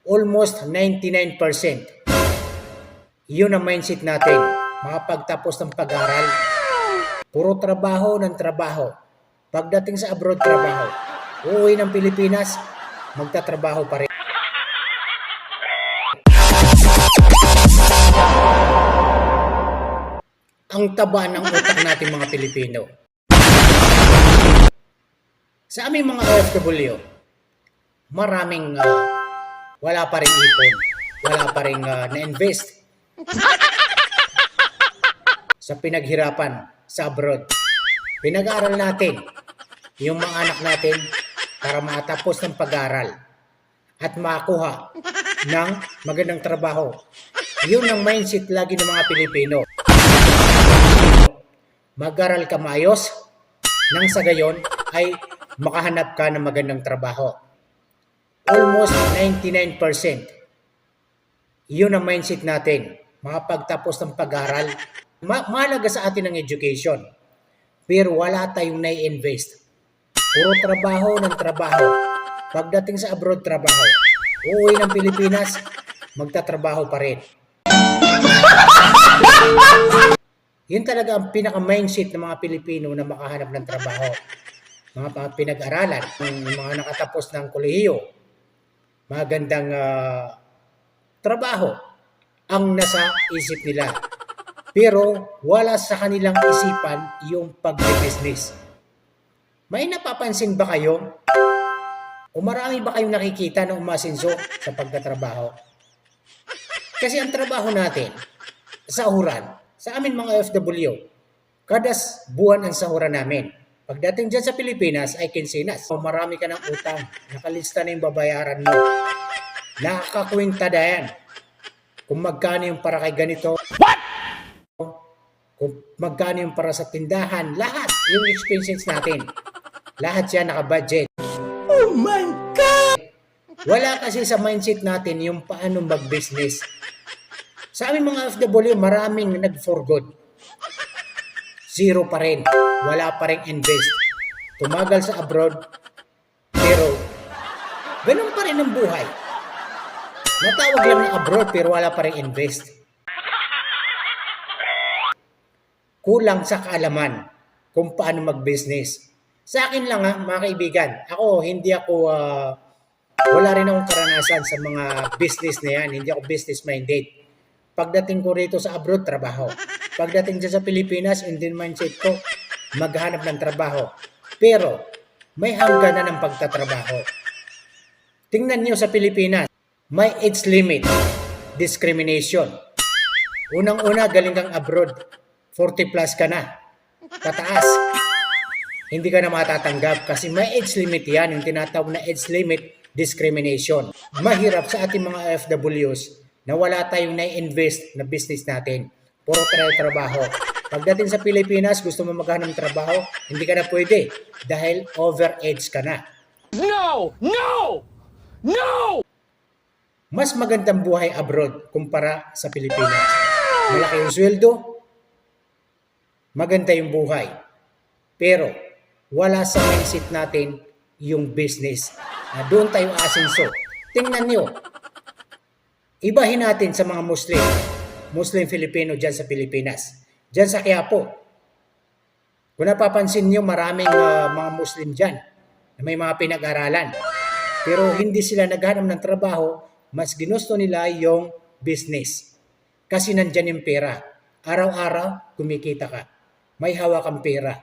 Almost 99%. Yun ang mindset natin. Makapagtapos ng pag-aral, puro trabaho ng trabaho. Pagdating sa abroad, trabaho. Uuwi ng Pilipinas, magtatrabaho pa rin. Ang taba ng utak natin mga Pilipino. Sa aming mga OFW, maraming wala pa rin ipon, wala pa rin na-invest sa pinaghirapan sa abroad. Pinag-aaral natin yung mga anak natin para matapos ng pag-aaral at makakuha ng magandang trabaho. Yun ang mindset lagi ng mga Pilipino. Mag-aral ka maayos, nang sa gayon ay makahanap ka ng magandang trabaho. Almost 99%. Yun ang mindset natin. Makapagtapos ng pag-aaral. Mahalaga sa atin ang education. Pero wala tayong nai-invest. Puro trabaho ng trabaho. Pagdating sa abroad, trabaho. Uuwi ng Pilipinas, magtatrabaho pa rin. Yun talaga ang pinaka-mindset ng mga Pilipino na makahanap ng trabaho. Mga pinag-aralan, mga nakatapos ng kolehiyo, magandang trabaho ang nasa isip nila. Pero wala sa kanilang isipan yung pag-business. May napapansin ba kayo? O marami ba kayong nakikita na umasinso sa pagtatrabaho? Kasi ang trabaho natin, sahuran, sa amin mga OFW, kada buwan ang sahuran namin. Pagdating dyan sa Pilipinas ay kinsinas. So, marami ka ng utang, nakalista na yung babayaran mo. Nakakakwenta na yan. Kung magkano yung para kay ganito, what? Kung magkano yung para sa tindahan, lahat yung expenses natin. Lahat yan nakabudget. Oh my God! Wala kasi sa mindset natin yung paano mag-business. Sa aming mga OFW, maraming nag-for-good. Zero pa rin. Wala pa rin invest. Tumagal sa abroad, pero ganun pa rin ang buhay. Natawag lang ng abroad, pero wala pa rin invest. Kulang sa kaalaman kung paano mag-business. Sa akin lang mga kaibigan, wala rin akong karanasan sa mga business na yan. Hindi ako business-minded. Pagdating ko rito sa abroad, trabaho. Pagdating dyan sa Pilipinas, hindi mindset ko, maghanap ng trabaho. Pero, may hangganan ng pagtatrabaho. Tingnan nyo sa Pilipinas, may age limit, discrimination. Unang-una, galing kang abroad, 40 plus ka na, pataas. Hindi ka na matatanggap kasi may age limit yan, yung tinatawag na age limit discrimination. Mahirap sa ating mga OFWs na wala tayong na-invest na business natin. Puro trabaho. Pagdating sa Pilipinas, gusto mo maghanap ng trabaho, hindi ka na pwede dahil over-age ka na. No! No! No! Mas magandang buhay abroad kumpara sa Pilipinas. Malaki yung sweldo, maganda yung buhay. Pero wala sa mindset natin yung business. Na doon tayo asenso. Tingnan nyo. Ibahin natin sa mga Muslim Filipino dyan sa Pilipinas. Dyan sa Quiapo. Kung napapansin nyo, maraming mga Muslim dyan na may mga pinag-aralan. Pero hindi sila naghanap ng trabaho, mas ginusto nila yung business. Kasi nandyan yung pera. Araw-araw, kumikita ka. May hawak kang pera.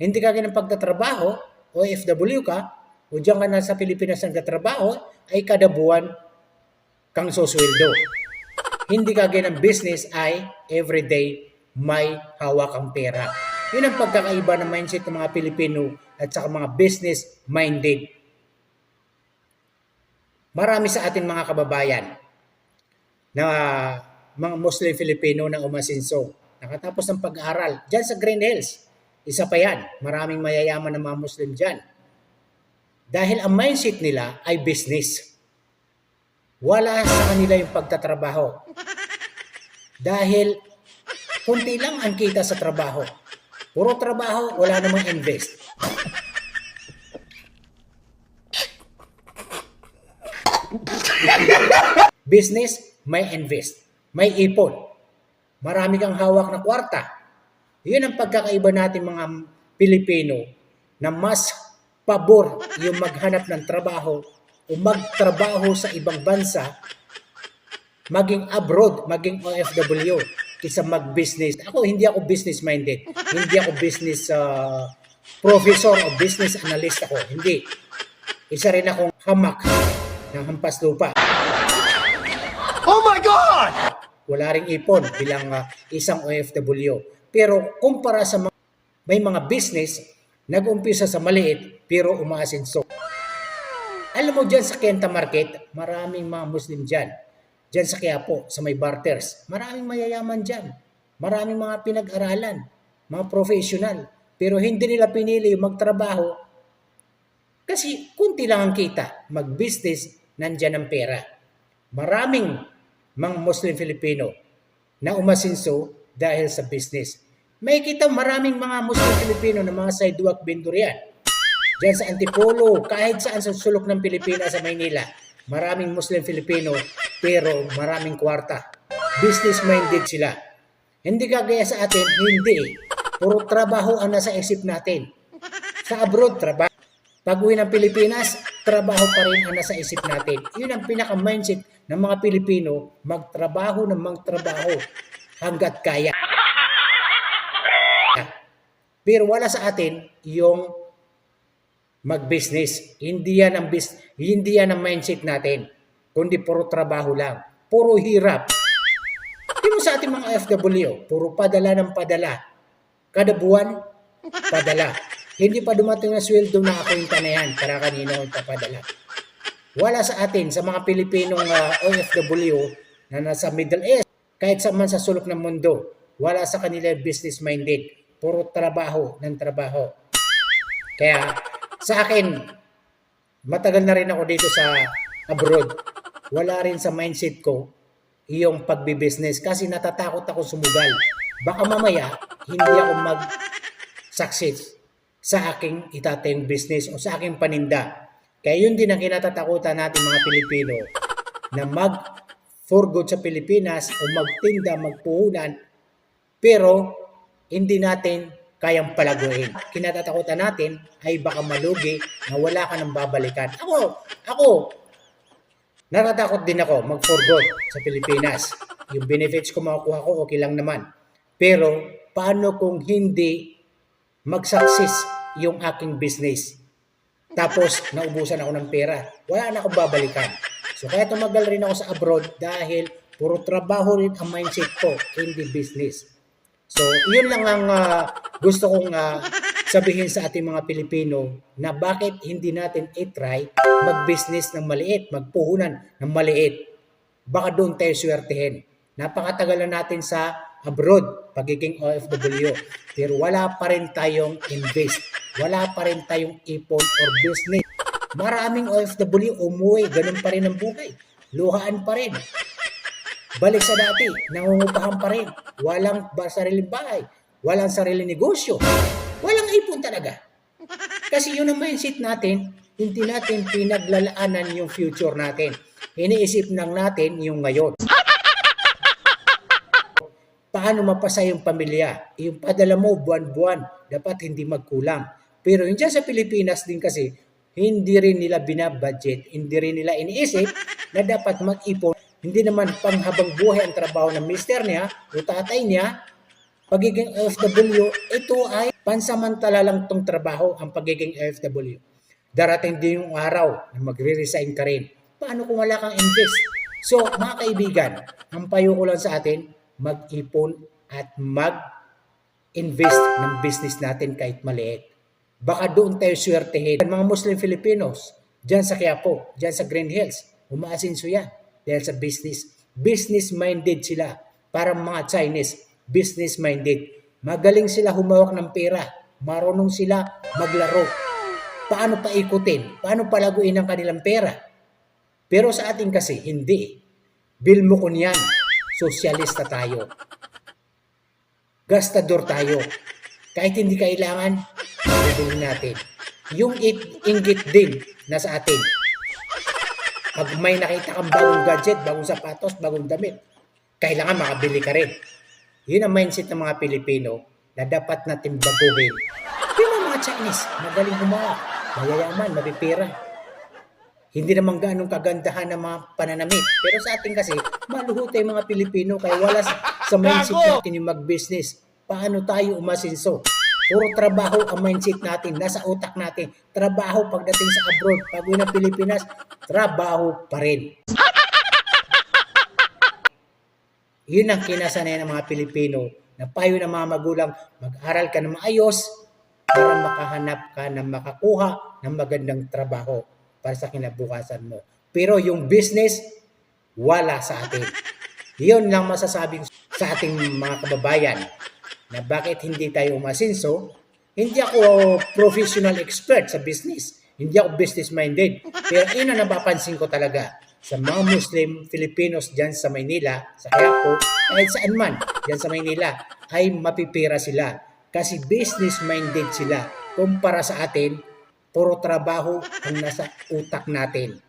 Hindi ka ganang pagtatrabaho, o OFW ka, o dyan ka na sa Pilipinas nagtatrabaho, ay kada buwan kang susweldo. Hindi ka ganang business ay everyday may hawak kang pera. Yun ang pagkakaiba ng mindset ng mga Pilipino at saka mga business-minded. Marami sa ating mga kababayan na mga Muslim Filipino na umasinso. Nakatapos ng pag-aaral. Diyan sa Green Hills, isa pa yan. Maraming mayayaman na mga Muslim dyan. Dahil ang mindset nila ay business. Wala sa kanila yung pagtatrabaho. Dahil kunti lang ang kita sa trabaho. Puro trabaho, wala namang invest. Business, may invest, may ipon. Marami kang hawak na kwarta. Yun ang pagkakaiba natin mga Pilipino na mas pabor yung maghanap ng trabaho o magtrabaho sa ibang bansa, maging abroad, maging OFW, kaysa mag-business. Hindi ako business-minded. Hindi ako business professor o business analyst ako. Hindi. Isa rin akong hamak ng hampas lupa. Oh my God! Wala ring ipon bilang isang OFW. Pero kumpara sa may mga business, nag-umpisa sa maliit pero umaasenso. Alam mo dyan sa Kenta Market, maraming mga Muslim dyan. Dyan sa Quiapo, sa may barters, maraming mayayaman dyan. Maraming mga pinag-aralan, mga professional. Pero hindi nila pinili magtrabaho kasi kunti lang ang kita. Mag-business, nandyan ang pera. Maraming mga Muslim Filipino na umasinso dahil sa business. May kita maraming mga Muslim Filipino na mga sidewalk vendor yan. Diyan sa Antipolo, kahit saan sa sulok ng Pilipinas sa Maynila, maraming Muslim Filipino pero maraming kwarta. Business-minded sila. Hindi kagaya sa atin, hindi. Puro trabaho ang nasa isip natin. Sa abroad, trabaho. Pag uwi ng Pilipinas, trabaho pa rin ang nasa isip natin. Yun ang pinaka-mindset ng mga Pilipino, magtrabaho ng magtrabaho hanggat kaya. Pero wala sa atin yung mag-business. Hindi yan ang mindset natin. Kundi puro trabaho lang. Puro hirap. Hindi mo sa ating mga FW, puro padala ng padala. Kada buwan, padala. Hindi pa dumating na sweldo na ako yung tanayan para kanino ipapadala. Wala sa atin, sa mga Pilipinong OFW na nasa Middle East, kahit sa man sa sulok ng mundo, wala sa kanila business-minded. Puro trabaho ng trabaho. Kaya sa akin, matagal na rin ako dito sa abroad. Wala rin sa mindset ko yung pagbibusiness kasi natatakot ako sumugal. Baka mamaya, hindi ako mag-success sa aking itatayong business o sa aking paninda. Kaya yun din ang kinatatakutan natin mga Pilipino na mag-for good sa Pilipinas o magtinda, magpuhunan, pero hindi natin kayang palaguin. Kinatatakutan natin ay baka malugi na wala ka nang babalikan. Ako, natatakot din ako mag-for good sa Pilipinas. Yung benefits ko makukuha ko, okay lang naman. Pero, paano kung hindi mag-success yung aking business? Tapos, naubusan ako ng pera. Wala na akong babalikan. So, kaya tumagal rin ako sa abroad dahil puro trabaho rin ang mindset ko, hindi business. So, yun lang ang gusto kong sabihin sa ating mga Pilipino na bakit hindi natin i-try mag-business ng maliit, magpuhunan ng maliit. Baka doon tayo swertehin. Napakatagal na natin sa abroad, pagiging OFW. Pero wala pa rin tayong invest. Wala pa rin tayong ipon or business. Maraming OFW umuwi, ganun pa rin ang buhay. Luhaan pa rin. Balik sa dati, nangungupahan pa rin. Walang sariling bahay. Walang sariling negosyo. Walang ipon talaga. Kasi yun ang mindset natin, hindi natin pinaglalaanan yung future natin. Iniisip lang natin yung ngayon. Paano mapasa yung pamilya? Yung padala mo buwan-buwan, dapat hindi magkulang. Pero yun dyan sa Pilipinas din kasi, hindi rin nila binabudget, hindi rin nila iniisip na dapat mag-ipon. Hindi naman panghabang buhay ang trabaho ng mister niya o tatay niya. Pagiging OFW, ito ay pansamantala lang itong trabaho, ang pagiging OFW. Darating din yung araw na magre-resign ka rin. Paano kung wala kang invest? So, mga kaibigan, ang payo ko lang sa atin, mag-ipon at mag-invest ng business natin kahit maliit. Baka doon tayo swertehin. Mga Muslim Filipinos, dyan sa Quiapo, dyan sa Green Hills, umaasinso yan dahil sa business. Business-minded sila. Parang mga Chinese, business-minded. Magaling sila humawak ng pera. Marunong sila maglaro. Paano paikutin? Paano palaguin ang kanilang pera? Pero sa atin kasi, hindi. Bill mo kun yan. Sosyalista tayo. Gastador tayo. Kahit hindi kailangan, gagawin natin. Yung inggit din na sa atin. Pag may nakita kang bagong gadget, bagong sapatos, bagong damit, kailangan makabili ka rin. Yun ang mindset ng mga Pilipino na dapat natin baguhin. Yung mga Chinese, magaling humawak, mayayaman, mapipira. Hindi naman ganong kagandahan ng mga pananamit. Pero sa atin kasi, maluho tayo mga Pilipino kaya wala sa mindset natin yung mag-business. Paano tayo umasinso? Puro trabaho ang mindset natin, nasa utak natin. Trabaho pagdating sa abroad, pag uwi ng Pilipinas, trabaho pa rin. Yun ang kinasanayan ng mga Pilipino na payo ng mga magulang, mag-aral ka na maayos para makahanap ka na makakuha ng magandang trabaho para sa kinabukasan mo. Pero yung business, wala sa atin. Yun lang masasabing sa ating mga kababayan na bakit hindi tayo umasinso. Hindi ako professional expert sa business. Hindi ako business-minded. Pero yun ang napapansin ko talaga sa mga Muslim Filipinos dyan sa Maynila, sa Quiapo, kahit saan man dyan sa Maynila, ay mapipira sila. Kasi business-minded sila. Kumpara sa atin, puro trabaho ang nasa utak natin.